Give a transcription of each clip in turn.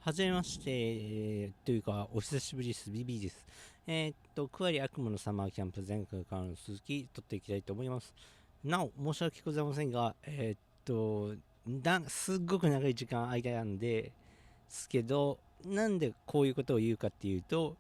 はじめまして、というか、お久しぶりです。BB です。クワリ悪夢のサマーキャンプ、前回からの続き、撮っていきたいと思います。なお、申し訳ございませんが、すっごく長い時間間なんですけど、なんでこういうことを言うかっていうと、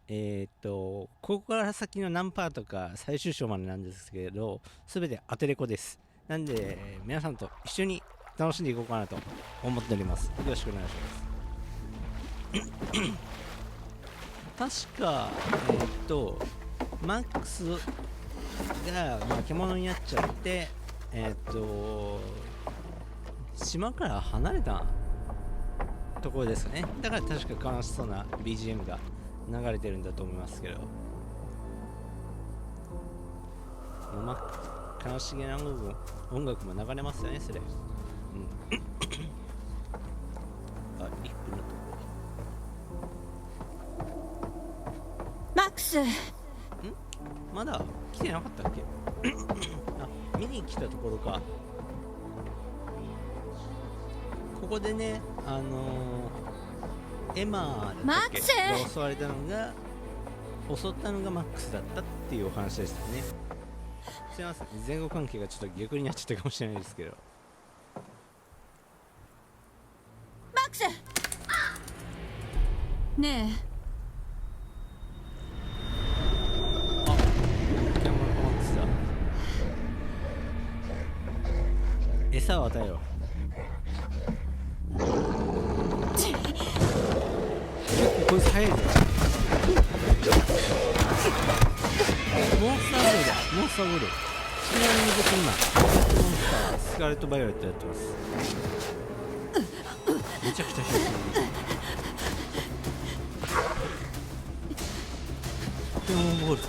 ここから先の何パーとか最終章までなんですけど、すべてアテレコです。なんで、皆さんと一緒に楽しんでいこうかなと思っております。よろしくお願いします。確か、マックスが、獣になっちゃって、島から離れたところですね。だから確か悲しそうな BGM が流れてるんだと思いますけど、悲しげな音楽も流れますよね、それ。あ、リップのとこマックス。まだ来てなかったっけあ、見に来たところか。ここでね、エマだったっけが襲われたのが、襲ったのがマックスだったっていうお話でしたね。すいません、前後関係がちょっと逆になっちゃったかもしれないですけど。マックスねえ、餌を与えよう。こいつ早いぞ。モンスターボールだ。モンスターボール。ちなみに僕今モンスタースカーレット・バイオレットやってます。めちゃくちゃ広い。ポケモンボール。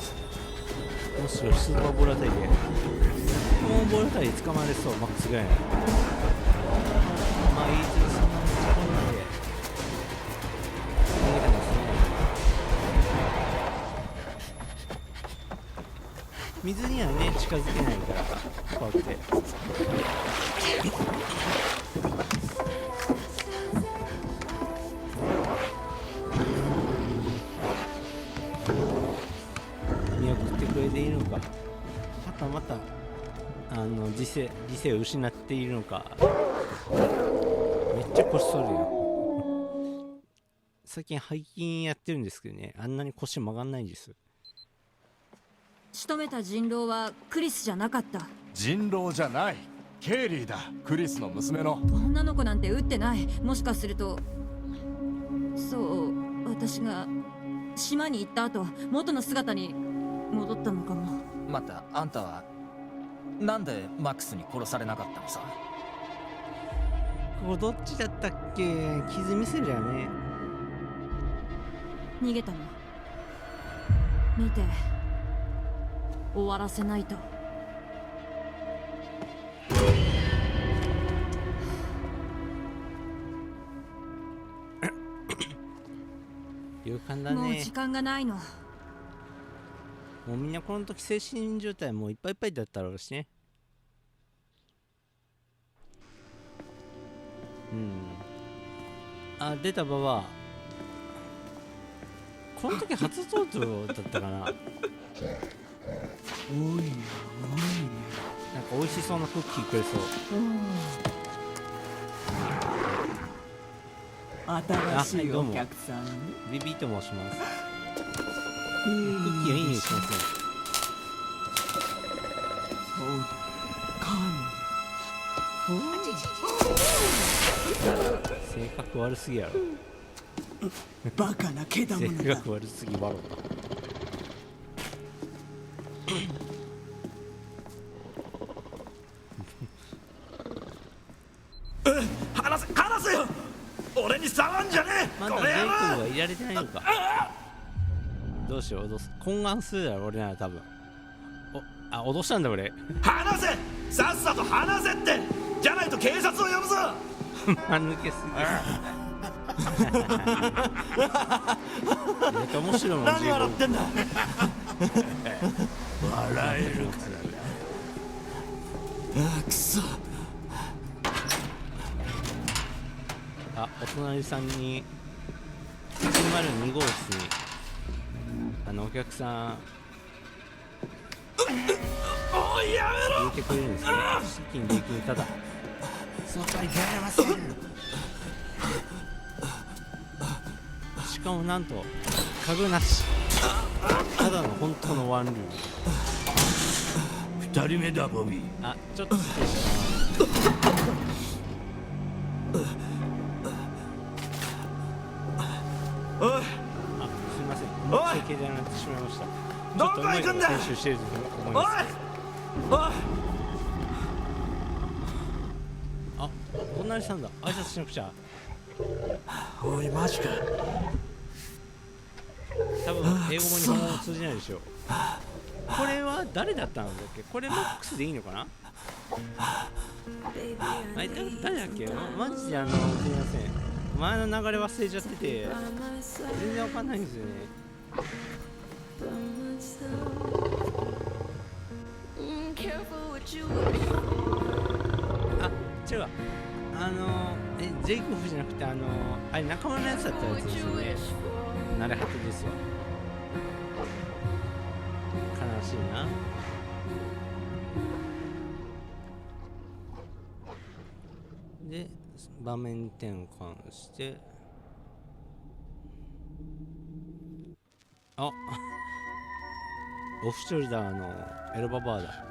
もしろスーパーボールあたりでポケモンボールあたり捕まれそう。マックスぐらいな。まあいいつそんなにこんなんで逃げてますね。水にはね近づけないからこうやって見送ってくれているのか、はたまた理性を失っているのか。めっちゃ腰反るよ。最近背筋やってるんですけどね、あんなに腰曲がんないんです。仕留めた人狼はクリスじゃなかった。人狼じゃない、ケイリーだ。クリスの娘の。女の子なんて撃ってない。もしかすると、そう私が島に行った後元の姿に戻ったのかも。またあんたはなんでマックスに殺されなかったのさ。ここどっちだったっけ。傷見せるよね。逃げたの。見て、終わらせないと。勇敢だね。もう時間がないの。もうみんなこの時精神状態もういっぱいいっぱいだったろうしね。あ、出たババア。この時初登場だったかな。おいおい、なんか美味しそうなクッキーくれそう。新しいお客さん。ビビと申します。クッキーはいい匂いしますね。性格悪すぎやろ。バカなけだものだ。性格悪すぎバロだ。離せよ。俺に触んじゃねえ。まだジェイコブはいられてないのか。どうしよう。懇願するだろ俺なら多分。脅したんだ俺。離せ、さっさと離せって。じゃないと警察を呼ぶぞ。間抜けすぎる。面白いもん。何笑ってんだ。笑えるからな。くそ。あ、お隣さんに102号室にお客さんおいやめろ。入れてくれるんですね。資金できるただ外に出られません。しかもなんと家具なしただの本当のワンルーム。2人目だボビー。あ、ちょっと失礼します。おいあ、すみません。おい整形でなってしまいました。ちょどっとうまいことこ行くんだ。練習してると思いおいます。おいあ、おなりさんだ。挨拶しなくちゃ。おいマジか。多分英語も日本語も通じないでしょう。これは誰だったんだっけ。これマックスでいいのかな。あれ誰だっけ。マジですみません。前の流れ忘れちゃってて全然わかんないんですよね。あ、違うわ。ジェイコブじゃなくてあれ仲間のやつだったやつですよね。慣れ果てですよ。悲しいな。で場面転換してオフショルダーのエルババーだ。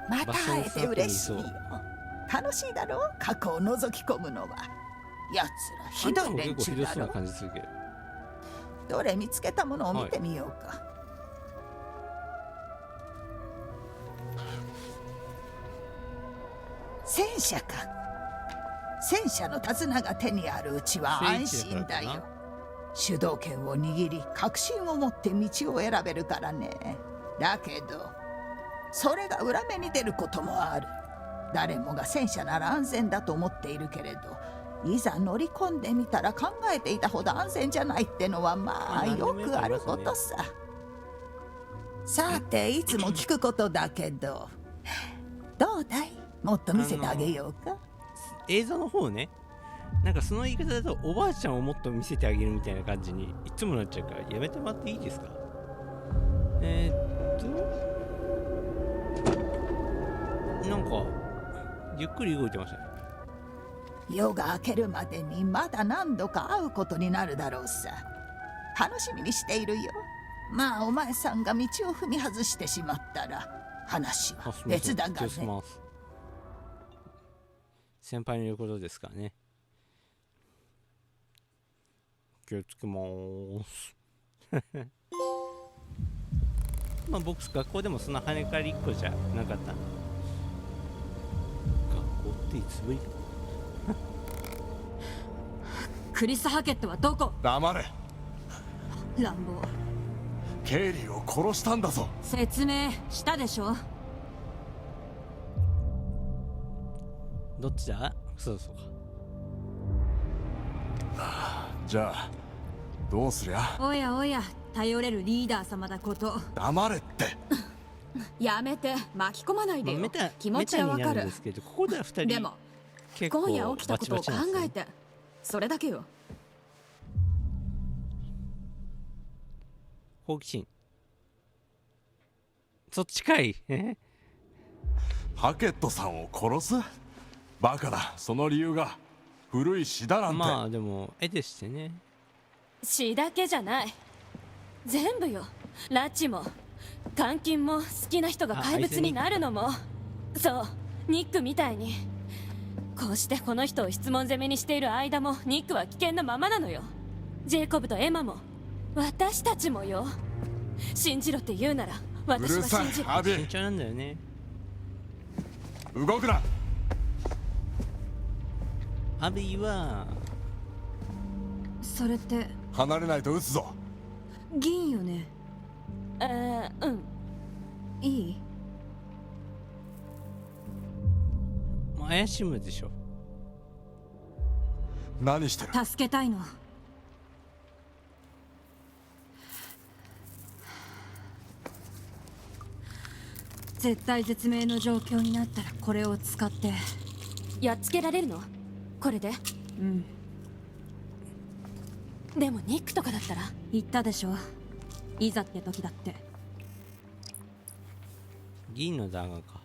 また会えて嬉しいよ。楽しいだろう、過去を覗き込むのは。やつらひどい連中だろ。感じするけど、どれ見つけたものを見てみようか。戦車か。戦車の手綱が手にあるうちは安心だよ。主導権を握り確信を持って道を選べるからね。だけどそれが裏目に出ることもある。誰もが戦車なら安全だと思っているけれど、いざ乗り込んでみたら考えていたほど安全じゃないってのはまあよくあることさ。さていつも聞くことだけど、どうだい、もっと見せてあげようか。映像の方ね、なんかその言い方だとおばあちゃんをもっと見せてあげるみたいな感じにいつもなっちゃうからやめてもらっていいですか。なんかゆっくり動いてましたね。夜が明けるまでにまだ何度か会うことになるだろうさ。楽しみにしているよ。まあお前さんが道を踏み外してしまったら話は別だがね。先輩の言うことですからね。気をつけまーす。まあ僕学校でもそんな跳ね返り1個じゃなかった。学校っていつぶり？クリス・ハケットはどこ？黙れ。乱暴。ケイリーを殺したんだぞ。説明したでしょ。どっちだ？そうそうか。じゃあどうすりゃ。おやおや、頼れるリーダー様だこと。黙れって。やめて、巻き込まないでよ。気持ちはわかる。ですけど、ここでは2人でも今夜起きたことを考えて、それだけよ。好奇心。そっちかい。ハケットさんを殺す？バカだ。その理由が古い詩だなんて。まあでも絵でしてね。詩だけじゃない、全部よ。拉致も監禁も、好きな人が怪物になるのも。そう、ニックみたいに。こうしてこの人を質問攻めにしている間もニックは危険なままなのよ。ジェイコブとエマも私たちもよ。信じろって言うなら私は信じる。アビ慎重なんだよね。動くな。アビはそれって離れないと撃つぞ。銀よね。うん。いい？怪しむでしょ。何してる？助けたいの。絶対絶命の状況になったらこれを使って。やっつけられるの？これで？うん。でもニックとかだったら。言ったでしょ、いざって時だって。銀の弾丸か。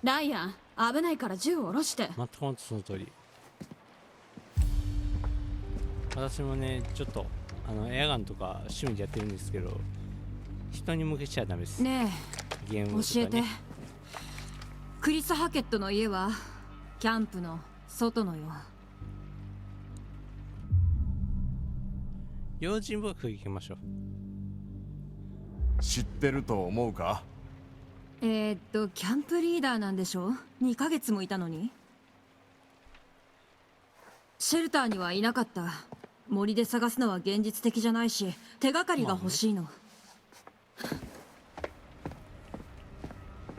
ライアン、危ないから銃を下ろして。全く本当その通り。私もね、ちょっとエアガンとか趣味でやってるんですけど、人に向けちゃダメです。ねえ、ゲームとかね、教えて。クリス・ハケットの家はキャンプの外のよ。用心深く行きましょう。知ってると思うか？キャンプリーダーなんでしょ。2ヶ月もいたのに。シェルターにはいなかった。森で探すのは現実的じゃないし、手がかりが欲しいの。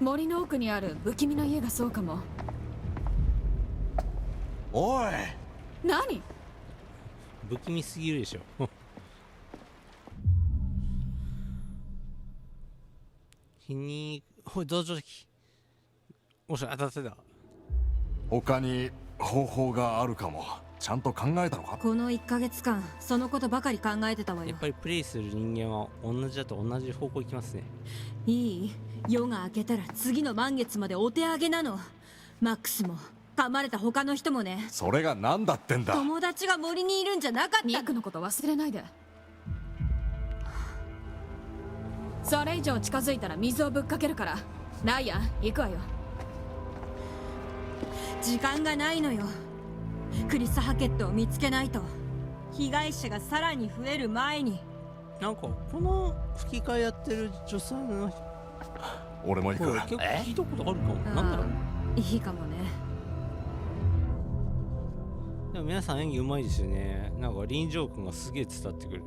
森の奥にある不気味な家がそうかも。おい、何？不気味すぎるでしょ。日に同情的。おしゃ、当たってた。他に方法があるかも。ちゃんと考えたのか？この1ヶ月間そのことばかり考えてたわよ。やっぱりプレイする人間は同じだと同じ方向行きますね。いい？夜が明けたら次の満月までお手上げなの。マックスも噛まれた他の人もね。それが何だってんだ。友達が森にいるんじゃなかった。ニックのこと忘れないで。それ以上近づいたら水をぶっかけるから。ライアン、行くわよ。時間がないのよ。クリス・ハケットを見つけないと被害者がさらに増える前に。なんかこの吹き替えやってる女性の人、俺も行く。結構聞いたことあるかも。なんだろう。いいかもね。でも皆さん演技うまいですよね。なんか臨場感がすげえ伝わってくる。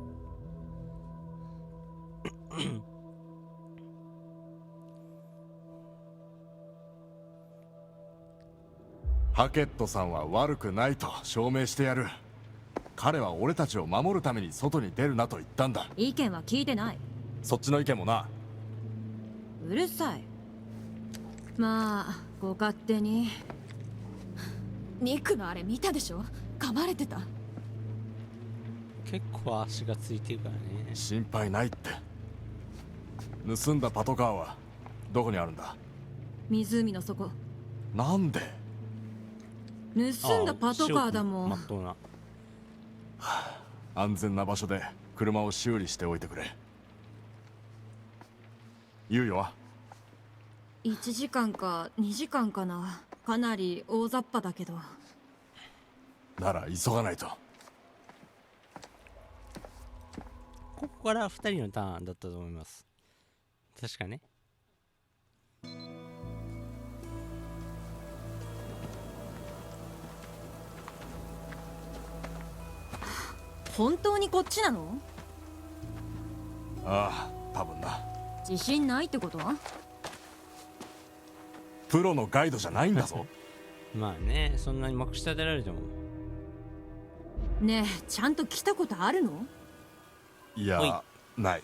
ハケットさんは悪くないと証明してやる。彼は俺たちを守るために外に出るなと言ったんだ。意見は聞いてない。そっちの意見もな。うるさい。まあご勝手に。ニックのあれ見たでしょ。噛まれてた。結構足がついてるからね。心配ないって。盗んだパトカーはどこにあるんだ？湖の底。なんで？盗んだパトカーだもん。まっとうな。安全な場所で車を修理しておいてくれ。猶予は1時間か2時間かな。かなり大雑把だけど。なら急がないと。ここから2人のターンだったと思います。確かね。本当にこっちなの？ああ、多分な。自信ないってこと？プロのガイドじゃないんだぞ。まあね、そんなにまくし立てられても。ねえ、ちゃんと来たことあるの？いや、ない。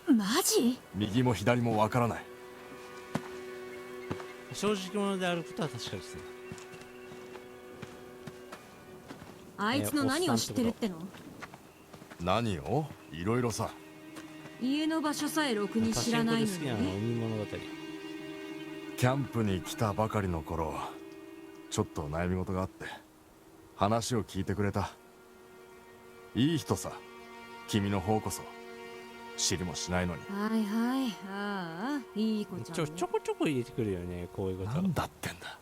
マジ？右も左もわからない。正直者であることは確かですね。あいつの何を知ってるっての？何を？いろいろさ。家の場所さえろくに知らないのに。好きなのは海物語。キャンプに来たばかりの頃、ちょっと悩み事があって話を聞いてくれた。いい人さ、君の方こそ。知りもしないのに。はいはい、ああ、いい子ちゃん、ね、ちょこちょこ入れてくるよね、こういうこと。なんだってんだ。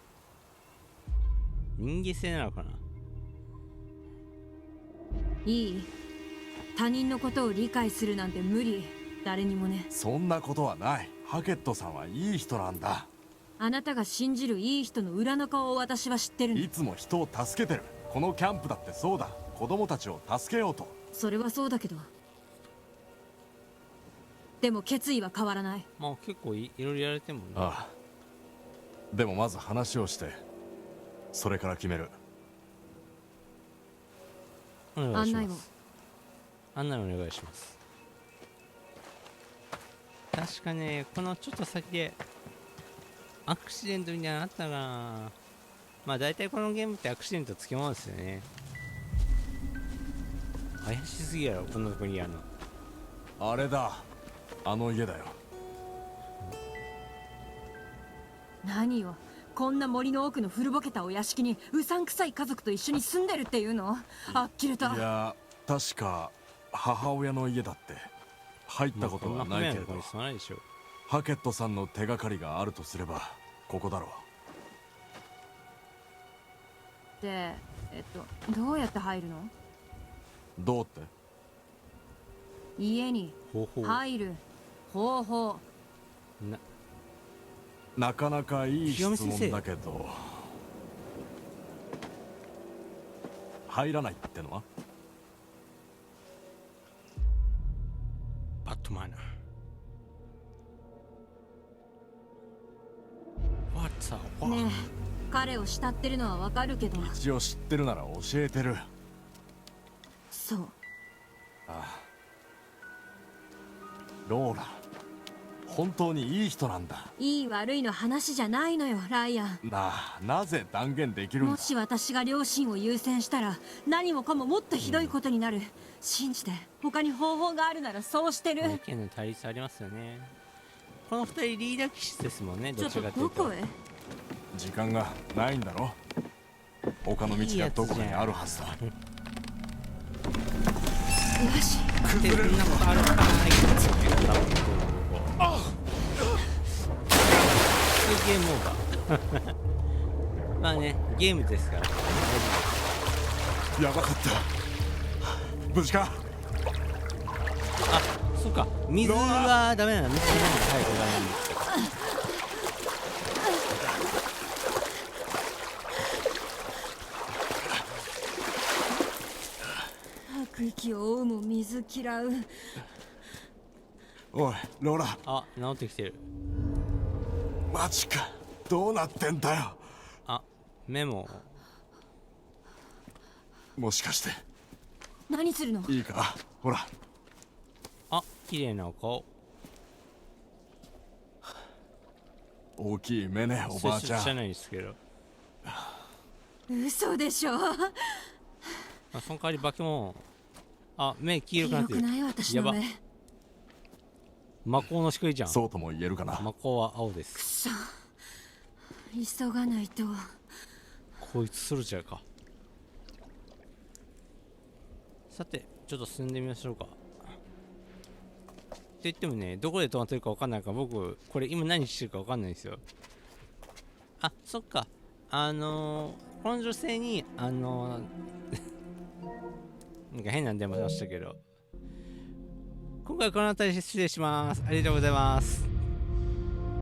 人間性なのかな。いい？他人のことを理解するなんて無理。誰にもね。そんなことはない。ハケットさんはいい人なんだ。あなたが信じるいい人の裏の顔を私は知ってるの。いつも人を助けてる。このキャンプだってそうだ。子供たちを助けようと。それはそうだけど、でも決意は変わらない。まあ結構いろいろやられてもね。ああ、でもまず話をしてそれから決める。お願いしま案内を。す。案内お願いします。確かね、このちょっと先でアクシデントみたいなのあったかな。まあ大体このゲームってアクシデントつきものですよね。怪しすぎやろ、こんなとこにあるの。あれだ、あの家だよ。何よ、こんな森の奥の古ぼけたお屋敷にうさんくさい家族と一緒に住んでるっていうの？あっきれた。いや、確か母親の家だって。入ったことはないけれど、ハケットさんの手がかりがあるとすればここだろう。で、どうやって入るの？どうって？家に入る方法。なかなかいい質問だけど、入らないってのは？バットマナー。ねえ、彼を慕ってるのはわかるけど。一応知ってるなら教えてる。そう。ああ、ローラ、本当にいい人なんだ。いい悪いの話じゃないのよ、ライアン。なぜ断言できるんだ？もし私が両親を優先したら何もかももっとひどいことになる。信じて、他に方法があるならそうしてる。意見の対立ありますよね。この二人リーダー気質ですもんね。どちらかというと。どこへ？時間がないんだろ。他の道がどこかにあるはずだ。よし、崩れるなことあるかな。ゲームオーバー。まあね、ゲームですから。やばかった。無事か？あ、そっか。水はダメなの。水飲んで早くダメなんですか。吐く息を追うも水嫌う。おい、ローラ。あ、治ってきてる。マジか。どうなってんだよ。あ、メモ。もしかして。何するの？いいか、ほら。あ、綺麗なお顔。大きい目ね、おばあちゃん。知らないですけど。嘘でしょ。あ、その代わり化け物。あ、目黄色くなってる。黄色くない私の目。魔法の光じゃん。そうとも言えるかな。魔法は青です。くそ、急がないと。こいつソルジャーか。さて、ちょっと進んでみましょうか。って言ってもね、どこで止まってるか分かんないから、僕これ今何してるか分かんないんですよ。あ、そっか。この女性になんか変な電話しましたけど、今回はこの辺りで失礼します。ありがとうございます。